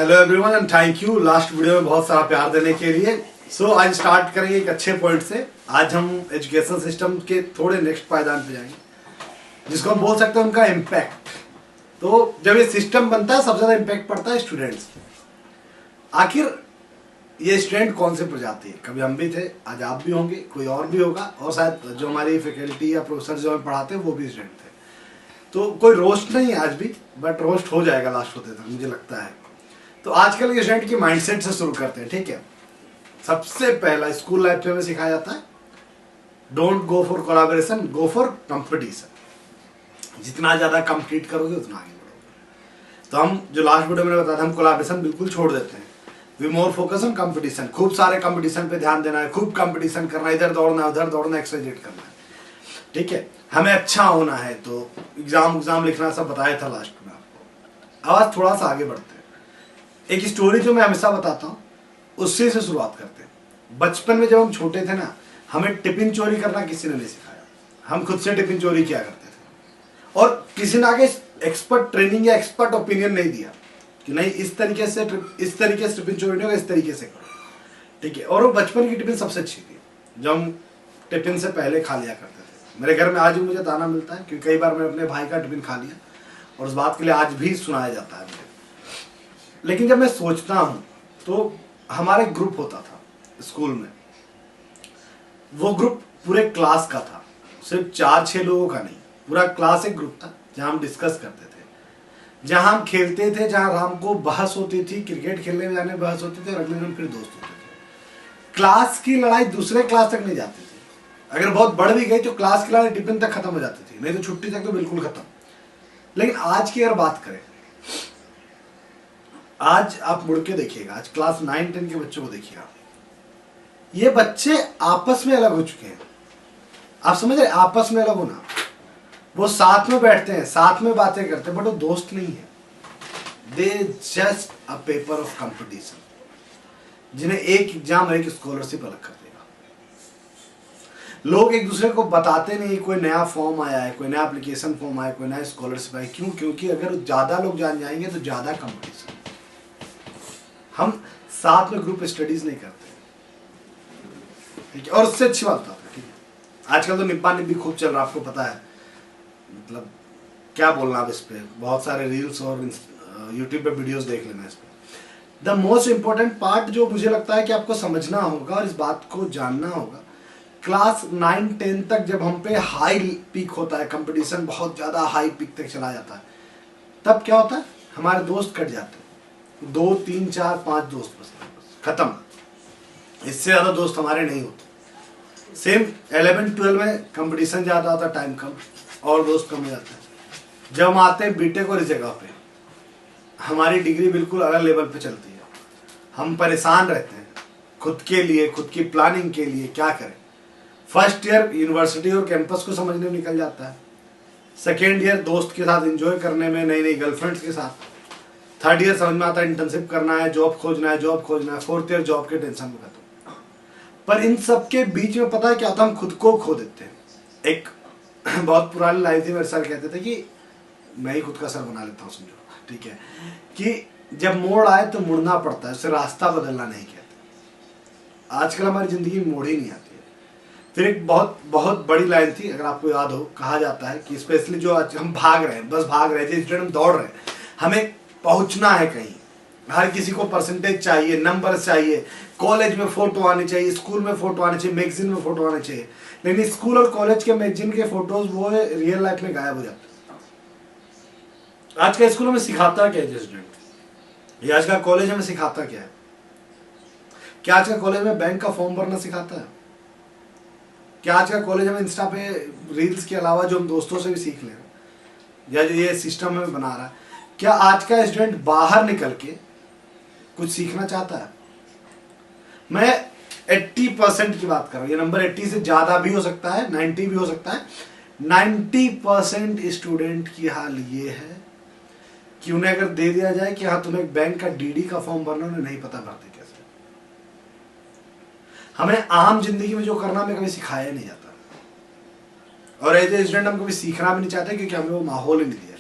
Hello everyone and thank you last video में बहुत सारा प्यार देने के लिए। आज स्टार्ट करेंगे एक अच्छे पॉइंट से। आज हम एजुकेशन सिस्टम के थोड़े नेक्स्ट पायदान पे जाएंगे, जिसको हम बोल सकते हैं उनका इम्पैक्ट। तो जब ये सिस्टम बनता है सबसे ज़्यादा इम्पैक्ट पड़ता है स्टूडेंट्स। आखिर ये स्टूडेंट कौन से प्रजाति है? कभी हम भी थे, आज आप भी होंगे, कोई और भी होगा, और शायद जो हमारी फैकल्टी या प्रोफेसर जो हमें पढ़ाते हैं वो भी स्टूडेंट थे। तो कोई रोस्ट नहीं है आज भी, बट रोस्ट हो जाएगा लास्ट होते तक मुझे लगता है। तो आजकल के स्टूडेंट की माइंडसेट से शुरू करते हैं, ठीक है। सबसे पहला स्कूल लाइफ में सिखाया जाता है don't go for collaboration, go for competition. जितना ज्यादा कंपीट करोगे उतना आगे बढ़ोगे। तो हम जो लास्ट वीडियो में बताया था, हम कोलैबोरेशन बिल्कुल छोड़ देते हैं। We more focus on competition. खूब सारे कंपटीशन पे ध्यान देना है, खूब कंपटीशन करना है, इधर दौड़ना है उधर दौड़ना, एक्सरसाइज करना है, ठीक है। हमें अच्छा होना है तो एग्जाम लिखना सब बताया था लास्ट में आपको। अब आज थोड़ा सा आगे बढ़ते हैं। एक स्टोरी जो मैं हमेशा बताता हूँ उससे से शुरुआत करते हैं। बचपन में जब हम छोटे थे ना, हमें टिफिन चोरी करना किसी ने नहीं सिखाया। हम खुद से टिफिन चोरी किया करते थे, और किसी ने आगे एक्सपर्ट ट्रेनिंग या एक्सपर्ट ओपिनियन नहीं दिया कि नहीं इस तरीके से टिफिन चोरी नहीं होगा, इस तरीके से करो, ठीक है। और वो बचपन की टिफिन सबसे अच्छी थी, जब हम टिफिन से पहले खा लिया करते थे। मेरे घर में आज भी मुझे ताना मिलता है क्योंकि कई बार मैं अपने भाई का टिफिन खा लिया, और उस बात के लिए आज भी सुनाया जाता है मुझे। लेकिन जब मैं सोचता हूं तो हमारा एक ग्रुप होता था स्कूल में। वो ग्रुप पूरे क्लास का था, सिर्फ 4-6 लोगों का नहीं, पूरा क्लास एक ग्रुप था जहां हम डिस्कस करते थे, जहां हम खेलते थे, जहां राम को बहस होती थी, क्रिकेट खेलने में जाने बहस होती थी, और अगले दिन फिर दोस्त होते थे। क्लास की लड़ाई दूसरे क्लास तक नहीं जाती थी। अगर बहुत बढ़ भी गई तो क्लास की लड़ाई टिफिन तक खत्म हो जाती थी, नहीं तो छुट्टी तक तो बिल्कुल खत्म। लेकिन आज की अगर बात करें, आज आप मुड़ के देखिएगा, आज क्लास 9-10 के बच्चों को देखिएगा, ये बच्चे आपस में अलग हो चुके हैं। आप समझ रहे, आपस में अलग होना। वो साथ में बैठते हैं, साथ में बातें करते हैं, बट वो दोस्त नहीं है। They just a paper of competition, जिन्हें एक एग्जाम और एक स्कॉलरशिप अलग कर देगा। लोग एक दूसरे को बताते नहीं कोई नया फॉर्म आया है, कोई नया एप्लीकेशन फॉर्म आया, कोई नया स्कॉलरशिप आया। क्यों? क्योंकि अगर ज्यादा लोग जान जाएंगे तो ज्यादा कंपटीशन। हम साथ में ग्रुप स्टडीज नहीं करते, ठीक है। और उससे अच्छी बात है, ठीक है, आजकल तो निब्बा निब्बी खूब चल रहा है, आपको पता है। मतलब क्या बोलना अब इस पे, बहुत सारे रील्स और यूट्यूब पे वीडियोस देख लेना इस पे। द मोस्ट इंपॉर्टेंट पार्ट जो मुझे लगता है कि आपको समझना होगा और इस बात को जानना होगा, क्लास 9-10 तक जब हम पे हाई पीक होता है, कंपटीशन बहुत ज्यादा हाई पीक तक चला जाता है, तब क्या होता है, हमारे दोस्त कट जाते हैं। 2, 3, 4, 5 दोस्त बस खत्म। इससे ज्यादा दोस्त हमारे नहीं होते। सेम 11-12 में कंपटीशन ज्यादा होता, टाइम कम और दोस्त कम हो जाता है। जब हम आते हैं बीटेक और इस जगह पे, हमारी डिग्री बिल्कुल अलग लेवल पे चलती है। हम परेशान रहते हैं खुद के लिए, खुद की प्लानिंग के लिए, क्या करें। फर्स्ट ईयर यूनिवर्सिटी और कैंपस को समझने में निकल जाता है। सेकेंड ईयर दोस्त के साथ एंजॉय करने में, नई नई गर्लफ्रेंड्स के साथ। थर्ड ईयर समझ में आता है इंटर्नशिप करना है, जॉब खोजना है। फोर्थ ईयर जॉब के टेंशन में खत्म। पर इन सब के बीच में पता है क्या होता है, हम खुद को खो देते हैं। एक बहुत पुरानी लाइन थी, मेरे सर कहते थे कि मैं ही खुद का सर बना लेता हूँ, समझो, ठीक है, कि जब मोड़ आए तो मुड़ना पड़ता है, उसे रास्ता बदलना नहीं कहते। आजकल हमारी जिंदगी में मोड़ ही नहीं आती है। फिर एक बहुत बहुत बड़ी लाइन थी, अगर आपको याद हो, कहा जाता है कि स्पेशली जो आज हम भाग रहे हैं, बस भाग रहे हैं, हम दौड़ रहे हैं, हमें पहुंचना है कहीं। हर किसी को परसेंटेज चाहिए, नंबर चाहिए, कॉलेज में फोटो आनी चाहिए, स्कूल में फोटो आनी चाहिए, मैगजीन में फोटो आनी चाहिए। लेकिन स्कूल और कॉलेज के मैगजीन के फोटोज वो रियल लाइफ में गायब हो जाते हैं। आज का स्कूल में सिखाता क्या है स्टूडेंट, ये आज का कॉलेज हमें सिखाता क्या है? क्या आज का कॉलेज में बैंक का फॉर्म भरना सिखाता है? क्या आज का कॉलेज हमें इंस्टा पे रील्स के अलावा जो हम दोस्तों से भी सीख ले, या जो ये सिस्टम हमें बना रहा है, क्या आज का स्टूडेंट बाहर निकल के कुछ सीखना चाहता है? मैं 80% की बात कर रहा हूं। ये नंबर 80 से ज्यादा भी हो सकता है, 90 भी हो सकता है। 90% स्टूडेंट की हाल ये है कि उन्हें अगर दे दिया जाए कि हाँ तुम्हें एक बैंक का डीडी का फॉर्म भरना, उन्हें नहीं पता भरते कैसे। हमें आम जिंदगी में जो करना हमें कभी सिखाया नहीं जाता, और एज ए स्टूडेंट हम कभी सीखना भी नहीं चाहते क्योंकि हमें वो माहौल ही नहीं दिया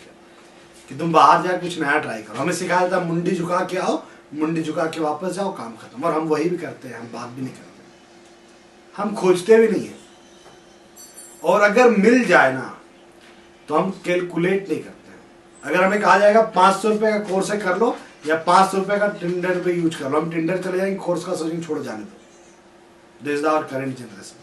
कि तुम बाहर जाकर कुछ नया ट्राई करो। हमें सिखाया था मुंडी झुका के आओ, मुंडी झुका के वापस जाओ, काम खत्म। और हम वही भी करते हैं, हम बात भी नहीं करते, हम खोजते भी नहीं है। और अगर मिल जाए ना तो हम कैलकुलेट नहीं करते हैं। अगर हमें कहा जाएगा 500 रुपए का कोर्स है कर लो, या 500 रुपए का टिंडर पे यूज कर लो, हम टिंडर चले जाएंगे, कोर्स का सोचिंग छोड़ जाने दो। This is our current generation.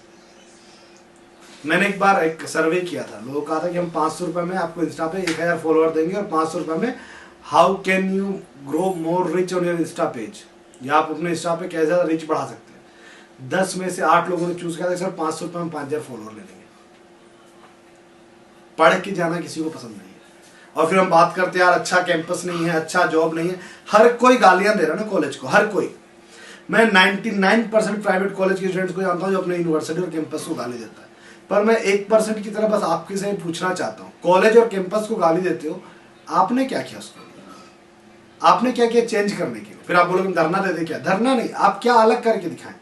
मैंने एक बार एक सर्वे किया था, लोगों कहा था कि हम 500 रुपए में आपको इंस्टा पे 1000 फॉलोअर देंगे, और 500 रुपए में how can you grow more rich on your Insta page, या आप अपने इंस्टा पे कैसे ज्यादा रिच बढ़ा सकते हैं। 10 में से 8 लोगों ने चूज किया था सर 500 रुपए में 5000 फॉलोअर ले लेंगे। पढ़ के जाना किसी को पसंद नहीं है। और फिर हम बात करते हैं यार अच्छा कैंपस नहीं है, अच्छा जॉब नहीं है। हर कोई गालियां दे रहा है ना कॉलेज को, हर कोई। मैं 99% प्राइवेट कॉलेज के स्टूडेंट्स को जानता हूं जो अपने यूनिवर्सिटी और कैंपस को गाली देता है, पर मैं 1% की तरह बस आपके से पूछना चाहता हूं, कॉलेज और कैंपस को गाली देते हो, आपने क्या किया उसको, आपने क्या किया चेंज करने के लिए? फिर आप बोलोगे धरना दे दे, क्या धरना नहीं, आप क्या अलग करके दिखाएं?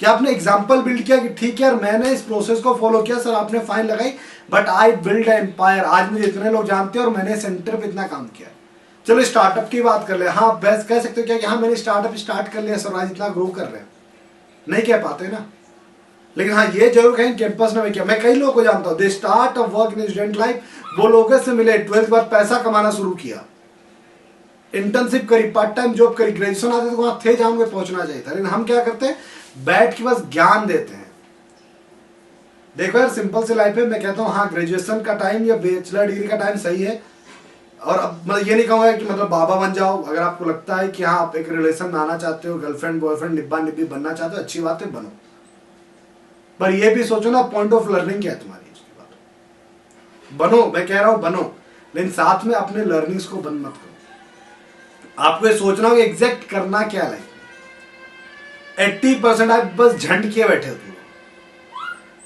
क्या आपने एग्जाम्पल बिल्ड किया कि ठीक है यार मैंने इस प्रोसेस को फॉलो किया, सर आपने फाइन लगाई, बट आई बिल्ड एम्पायर, आज मुझे इतने लोग जानते हैं और मैंने सेंटर पे इतना काम किया। चलो स्टार्टअप की बात कर ले, हाँ बेस्ट कह सकते हो क्या कि हाँ मैंने स्टार्टअप स्टार्ट कर लिया सर, आज इतना ग्रो कर रहे हैं, नहीं कह पाते ना। लेकिन हाँ ये जरूर कहें कैंपस में किया। मैं कई लोगों को जानता हूँ, they start a work in student life, वो लोगों से मिले, 12th के बाद पैसा कमाना शुरू किया, इंटर्नशिप करी, पार्ट टाइम जॉब करी, ग्रेजुएशन आते तो वहां थे जहां उनको पहुंचना चाहिए था। लेकिन हम क्या करते हैं, बैठ के बस ज्ञान देते हैं। देखो यार सिंपल सी लाइफ है, मैं कहता हूँ हाँ ग्रेजुएशन का टाइम या बैचलर डिग्री का टाइम सही है, और अब मैं ये नहीं कहूँगा कि मतलब बाबा बन जाओ। अगर आपको लगता है कि हाँ आप एक रिलेशन में आना चाहते हो, गर्लफ्रेंड बॉयफ्रेंड निब्बा निब्बी बनना चाहते हो, अच्छी बात है बनो, पर ये भी सोचो ना पॉइंट ऑफ लर्निंग क्या है तुम्हारी, उसके बाद बनो। मैं कह रहा हूँ बनो, लेकिन साथ में अपने लर्निंग्स को बंद मत करो। आपको ये सोचना होगा एग्जैक्ट करना क्या है। 80% आप बस झंड किए बैठे हो।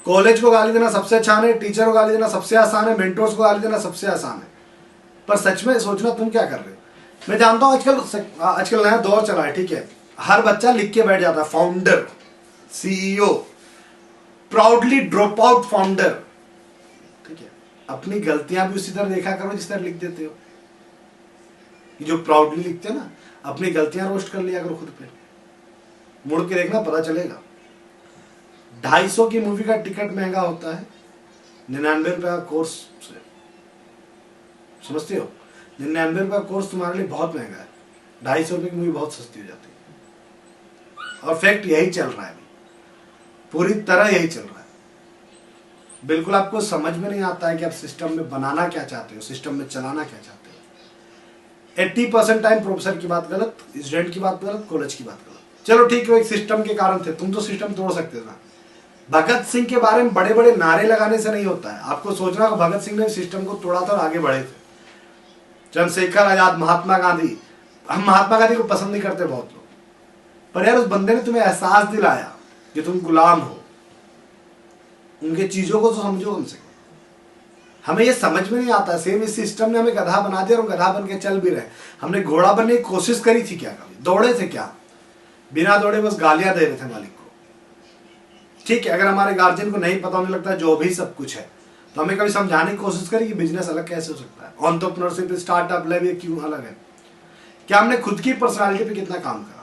कॉलेज को गाली देना सबसे आसान है, टीचर को गाली देना सबसे आसान है, मेंटोर्स को गाली देना सबसे आसान है, पर सच में सोचना तुम क्या कर रहे हो। मैं जानता हूं आजकल नया दौर चला है, ठीक है, हर बच्चा लिख के बैठ जाता है founder, CEO, proudly drop out founder, ठीक है। अपनी गलतियां भी उसी तरह देखा करो जिस तरह लिख देते हो। जो प्राउडली लिखते हैं ना, अपनी गलतियां रोस्ट कर लिया करो खुद पे, मुड़ के देखना पता चलेगा। 250 की मूवी का टिकट महंगा होता है, 99 रुपए का कोर्स से, समझते हो, 99 रुपए का कोर्स तुम्हारे लिए बहुत महंगा है, 250 रुपए की मूवी बहुत सस्ती हो जाती है। और फैक्ट यही चल रहा है, पूरी तरह यही चल रहा है। बिल्कुल आपको समझ में नहीं आता है कि आप सिस्टम में बनाना क्या चाहते हो, सिस्टम में चलाना क्या चाहते हो। 80% टाइम प्रोफेसर की बात गलत, स्टूडेंट की बात गलत, कॉलेज की बात गलत। चलो ठीक है, एक सिस्टम के कारण थे, तुम तो सिस्टम तोड़ सकते थे ना। भगत सिंह के बारे में बड़े बड़े नारे लगाने से नहीं होता है। आपको सोचना कि भगत सिंह ने सिस्टम को तोड़ा था और आगे बढ़े थे। चंद्रशेखर आजाद, महात्मा गांधी, हम महात्मा गांधी को पसंद नहीं करते बहुत लोग, पर यार उस बंदे ने तुम्हें एहसास दिलाया कि तुम गुलाम हो। उनके चीजों को तो समझो कम से कम। हमें ये समझ में नहीं आता। सेम इस सिस्टम ने हमें गधा बना दिया और गधा बन के चल भी रहे। हमने घोड़ा बनने की कोशिश करी थी क्या कभी? दौड़े थे क्या? बिना दौड़े बस गालियां दे रहे थे मालिक को। ठीक है, अगर हमारे गार्जियन को नहीं पता, हमें लगता है जो भी सब कुछ है, तो हमें कभी समझाने की कोशिश करी कि बिजनेस अलग कैसे हो सकता है, एंटरप्रेन्योरशिप, स्टार्टअप लाइफ ये क्यों अलग है। क्या हमने खुद की पर्सनालिटी पे कितना काम करा?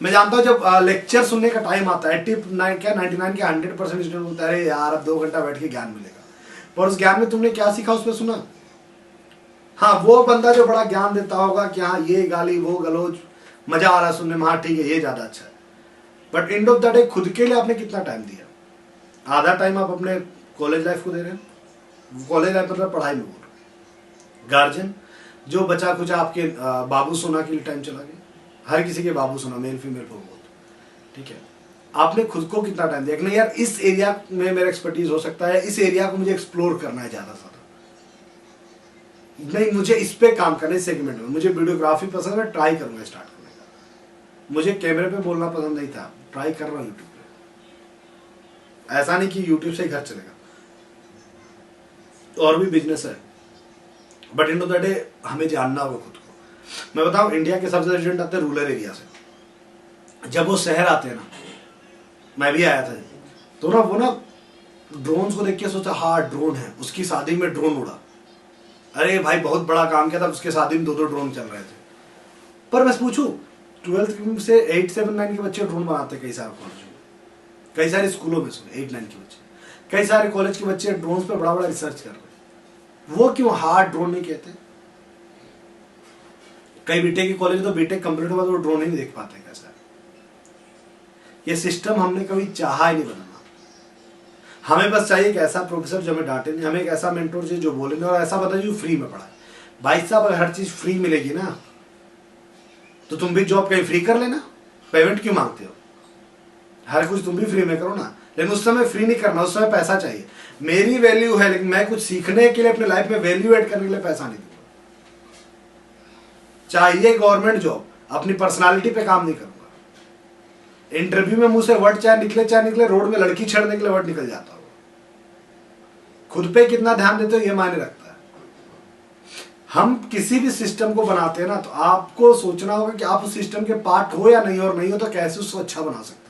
मैं जानता हूँ जब लेक्चर सुनने का टाइम आता है, 99 क्या 99 के 100% स्टूडेंट बोलता है अरे यार अब 2 घंटा बैठ के ज्ञान मिलेगा, पर उस ज्ञान में तुमने क्या सीखा उसमें सुना? हाँ, वो बंदा जो बड़ा ज्ञान देता होगा कि हाँ ये गाली वो गलोच मजा आ रहा है सुनने में, हाँ ठीक है ये ज्यादा अच्छा है, but end of the day खुद के लिए आपने कितना टाइम दिया? आधा टाइम आप अपने कॉलेज लाइफ को दे रहे हैं। कॉलेज लाइफ मतलब पढ़ाई में बोल रहे। गार्जियन जो बचा कुछ आपके बाबू सोना के लिए टाइम चला गया। हर किसी के बाबू सोना, मेल फीमेल को बोल, ठीक है। आपने खुद को कितना टाइम दिया? नहीं यार इस एरिया में मेरा एक्सपर्टीज हो सकता है, इस एरिया को मुझे एक्सप्लोर करना है ज्यादा से ज्यादा, नहीं मुझे इस पे काम करना है, इस सेगमेंट में। मुझे वीडियोग्राफी पसंद है, ट्राई करूंगा स्टार्ट करने का। मुझे कैमरे पे बोलना पसंद नहीं था, ट्राई कर रहा हूँ यूट्यूब पे। ऐसा नहीं कि यूट्यूब से ही घर चलेगा, और भी बिजनेस है, बट इन द डे हमें जानना होगा खुद को। मैं बताऊं, इंडिया के सबसे ज्यादा स्टूडेंट आते हैं रूरल एरिया से। जब वो शहर आते हैं ना, मैं भी आया था, तो ना वो ना ड्रोन को देख के सोचा हाँ ड्रोन है, उसकी शादी में ड्रोन उड़ा। अरे भाई बहुत बड़ा काम किया था, उसके शादी में 2-2 ड्रोन चल रहे थे। पर मैं पूछूं, 12th से 8, 7, 9 के बच्चे ड्रोन बनाते हैं कई सारे कॉलेज में, कई सारे स्कूलों में सुने 8, 9 के बच्चे, कई सारे कॉलेज के बच्चे ड्रोन पे बड़ा बड़ा रिसर्च कर रहे हैं। वो क्यों हार्ड ड्रोन नहीं कहते? कई बीटेक के कॉलेज तो बीटेक कंप्लीट के बाद वो ड्रोन ही नहीं देख पाते कैसा है। ये सिस्टम हमने कभी चाहा ही नहीं बनाना। हमें बस चाहिए एक ऐसा प्रोफेसर जो हमें डांटे नहीं, हमें एक ऐसा मेंटोर चाहिए जो बोले नहीं, और ऐसा बताइए जो फ्री में पढ़ाए। भाई साहब अगर हर चीज फ्री मिलेगी ना तो तुम भी जॉब कहीं फ्री कर लेना, पेमेंट क्यों मांगते हो? हर कुछ तुम भी फ्री में करो ना, लेकिन उस समय फ्री नहीं करना, उस समय पैसा चाहिए। मेरी वैल्यू है, लेकिन मैं कुछ सीखने के लिए अपने लाइफ में वैल्यू ऐड करने के लिए पैसा नहीं दूंगा। चाहिए गवर्नमेंट जॉब, अपनी पर्सनालिटी पे काम नहीं करूंगा। इंटरव्यू में मुंह से वर्ड चाहे निकले, रोड में लड़की छेड़ने के लिए वर्ड निकल जाता हो। खुद पे कितना ध्यान देते हो ये मायने रखता है। हम किसी भी सिस्टम को बनाते हैं ना, तो आपको सोचना होगा कि आप उस सिस्टम के पार्ट हो या नहीं, और नहीं हो तो कैसे उसको अच्छा बना सकते हो।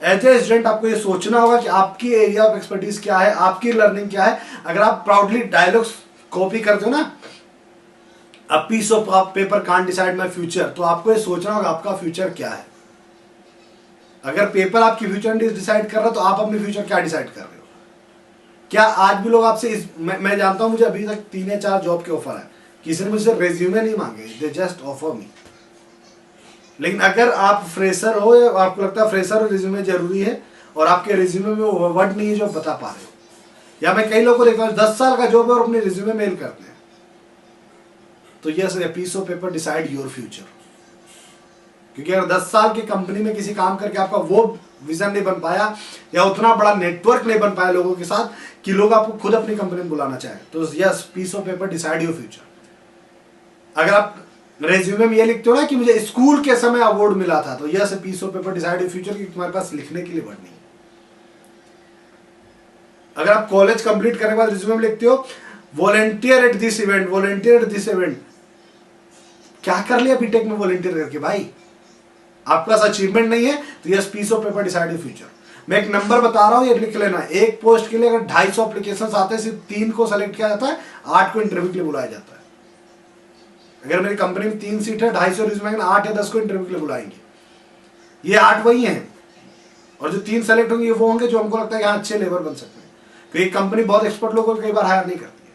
एज ए स्टूडेंट आपको ये सोचना होगा कि आपकी एरिया ऑफ एक्सपर्टीज क्या है, आपकी लर्निंग क्या है। अगर आप प्राउडली डायलॉग्स कॉपी करते हो ना, a piece of paper can't decide my future, तो आपको ये सोचना होगा आपका फ्यूचर क्या है। अगर पेपर आपकी फ्यूचर डिसाइड कर रहा है तो आप अपने फ्यूचर क्या डिसाइड कर रहे हो? क्या आज भी लोग आपसे मैं जानता हूं, मुझे अभी तक 3 या 4 जॉब के ऑफर है, किसी ने मुझसे रेज्यूमे नहीं मांगे, दे जस्ट ऑफर मी। लेकिन अगर आप फ्रेशर हो या आपको लगता है फ्रेशर और रिज्यूमे जरूरी है, और आपके रिज्यूमे में वो वर्ड नहीं है जो बता पा रहे हो, या मैं कई लोगों को देखता हूँ 10 साल का जॉब है और अपने रिज्यूमे मेल करते हैं, तो yes, a piece of paper decide your future. क्योंकि अगर 10 साल की कंपनी में किसी काम करके आपका वो विजन नहीं बन पाया, या उतना बड़ा नेटवर्क नहीं बन पाया लोगों के साथ कि लोग आपको खुद अपनी कंपनी में बुलाना चाहे, तो yes, piece of paper decide your future. अगर आप रेज्यूमे में ये लिखते हो ना कि मुझे स्कूल के समय अवार्ड मिला था, तो yes, piece of paper decide your future, क्योंकि तुम्हारे पास लिखने के लिए वर्ड नहीं है। अगर आप कॉलेज कंप्लीट करने के बाद रिज्यूमे में लिखते हो volunteer at this event, volunteer at this event, क्या कर लिया बीटेक में वॉलंटियर करके? भाई आपके पास अचीवमेंट नहीं है, तो yes, piece of paper decide your future. मैं एक नंबर बता रहा हूं, ये लिख लेना। एक पोस्ट के लिए अगर 250 एप्लीकेशन आते हैं, सिर्फ 3 को सेलेक्ट किया जाता है, 8 को इंटरव्यू के लिए बुलाया जाता है। अगर मेरी कंपनी में 3 सीट है, 250 रिज्यूमे, 8 या 10 को इंटरव्यू के लिए बुलाएंगे। ये 8 वही हैं, और जो 3 सेलेक्ट होंगे वो होंगे जो हमको लगता है कि हाँ अच्छे लेबर बन सकते हैं, क्योंकि कंपनी बहुत एक्सपर्ट लोगों को कई बार हायर नहीं करती है।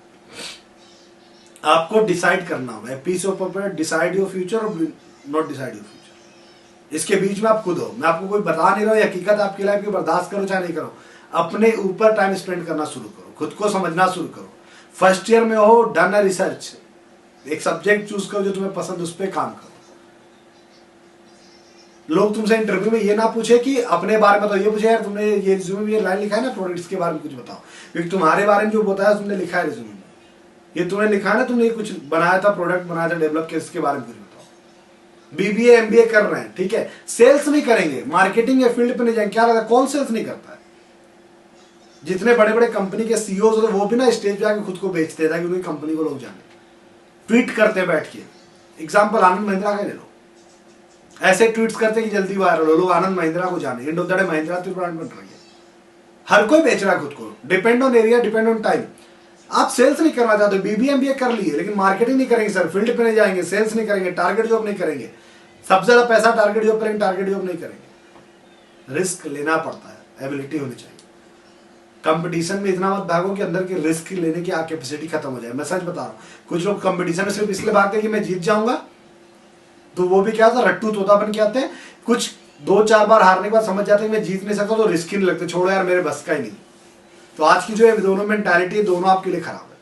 आपको डिसाइड करना होगा, piece of paper decide your future और नॉट डिसाइड योर फ्यूचर। इसके बीच में आप खुद हो, मैं आपको कोई बता नहीं रहा हूं, हकीकत आपकी लाइफ की, बर्दाश्त करो चाहे नहीं करो। अपने ऊपर टाइम स्पेंड करना शुरू करो, खुद को समझना शुरू करो। फर्स्ट ईयर में हो, डन अ रिसर्च, एक सब्जेक्ट चूज करो जो तुम्हें पसंद, उस पर काम करो। लोग तुमसे इंटरव्यू में ये ना पूछे कि अपने बारे में बताओ, ये पूछे यार तुमने ये रिज्यूमे में ये लाइन लिखा है ना प्रोडक्ट्स के बारे में कुछ बताओ, क्योंकि तुम्हारे बारे में जो बताया तुमने लिखा है रिज्यूमे में, ये तुमने लिखा है ना, तुमने ये कुछ बनाया था, प्रोडक्ट बनाया था, डेवलप किया, इसके बारे में कुछ बताओ। बीबीए एमबीए कर रहे हैं, ठीक है, सेल्स नहीं करेंगे, मार्केटिंग या फील्ड पे नहीं जाएंगे, क्या लगता है कौन सेल्स नहीं करता है? जितने बड़े बड़े कंपनी के सीईओ होते हैं वो भी ना स्टेज पे आके खुद को बेचते हैं ताकि उनकी कंपनी को लोग जाने, ट्वीट करते हैं बैठ के। एग्जाम्पल आनंद महिंद्रा का ले लो, ऐसे ट्वीट्स करते कि जल्दी वायरल हो, लोग आनंद महिंद्रा को जाने, end of the day Mahindra तो ब्रांड बन रही है, हर कोई बेच रहा है खुद को, depend on area, depend on time. आप सेल्स नहीं करना चाहते, बीबीए एमबीए कर लिए, लेकिन मार्केटिंग नहीं करेंगे सर, फील्ड पे नहीं जाएंगे, सेल्स नहीं करेंगे, टारगेट जॉब नहीं करेंगे, सबसे ज्यादा पैसा टारगेट जॉब करेंगे, टारगेट जॉब नहीं करेंगे। रिस्क लेना पड़ता है, एबिलिटी होनी चाहिए। कंपटीशन में इतना मत भागो कि अंदर के रिस्क लेने की कैपेसिटी खत्म हो जाए। मैं सच बता रहा हूँ, कुछ लोग कंपटीशन में सिर्फ इसलिए भागते हैं कि मैं जीत जाऊंगा, तो वो भी क्या था, रट्टू तोता बन के आते हैं, कुछ 2-4 बार हारने के बाद समझ जाते हैं कि मैं जीत नहीं सकता, तो रिस्क ही नहीं लगते, छोड़ो यार मेरे बस का ही नहीं। तो आज की जो है दोनों मेंटालिटी है, दोनों आपके लिए खराब है।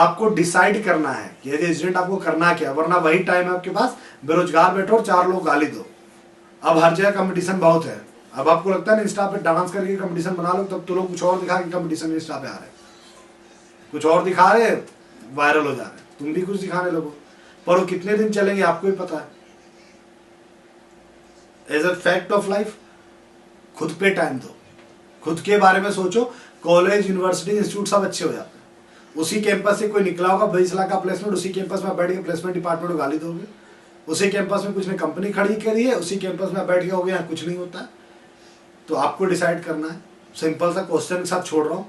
आपको डिसाइड करना है कि यदि एजेंट आपको करना क्या, वरना वही टाइम है आपके पास, बेरोजगार बैठो और 4 लोग गाली दो। अब हर जगह कंपटीशन बहुत है, अब आपको लगता है ना इंस्टा पे डांस करके कंपटीशन बना लो, तब तो लोग कुछ और दिखा के कंपटीशन में इंस्टा पे आ रहे, कुछ और दिखा रहे, वायरल हो जा रहे, तुम भी कुछ दिखाने लगो, पर वो कितने दिन चलेंगे आपको ही पता है। As a fact of life, खुद पे टाइम दो, खुद के बारे में सोचो। कॉलेज, यूनिवर्सिटी, इंस्टीट्यूट सब अच्छे हो जाते हैं। उसी कैंपस से कोई निकला होगा 20 लाख का प्लेसमेंट, उसी कैंपस में बैठ के प्लेसमेंट डिपार्टमेंट को गाली दोगे। उसी कैंपस में कुछ ने कंपनी खड़ी करी है, उसी कैंपस में बैठ के हो गया, कुछ नहीं होता है। तो आपको डिसाइड करना है। सिंपल सा क्वेश्चन के साथ छोड़ रहा हूँ,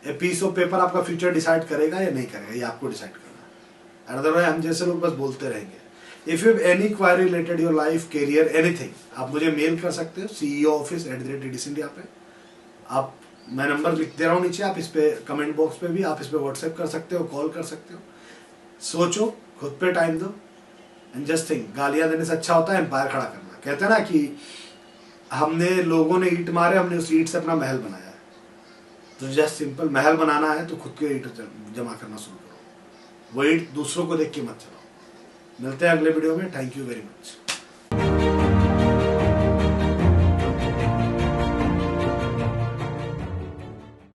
ए पीस ऑफ पेपर आपका फ्यूचर डिसाइड करेगा या नहीं करेगा, ये आपको डिसाइड करना है। अदरवाइज हम जैसे लोग बस बोलते रहेंगे। If you have any query related your life, career, anything, आप मुझे मेल कर सकते हो CEO office@edis India पे। आप, मैं नंबर लिख दे रहा हूँ नीचे, आप इस पे कमेंट बॉक्स पे भी आप इस पे व्हाट्सएप कर सकते हो, कॉल कर सकते हो। सोचो, खुद पे टाइम दो एंड जस्ट थिंक। गालियां देने से अच्छा होता है एम्पायर खड़ा करना। कहते हैं ना कि हमने, लोगों ने ईंट मारे, हमने उस ईंट से अपना महल बनाया है। तो जस्ट सिंपल, महल बनाना है तो खुद के ईंट जमा करना शुरू करो, वो ईंट दूसरों को देख के मत चलाओ। मिलते हैं अगले वीडियो में। Thank you very much.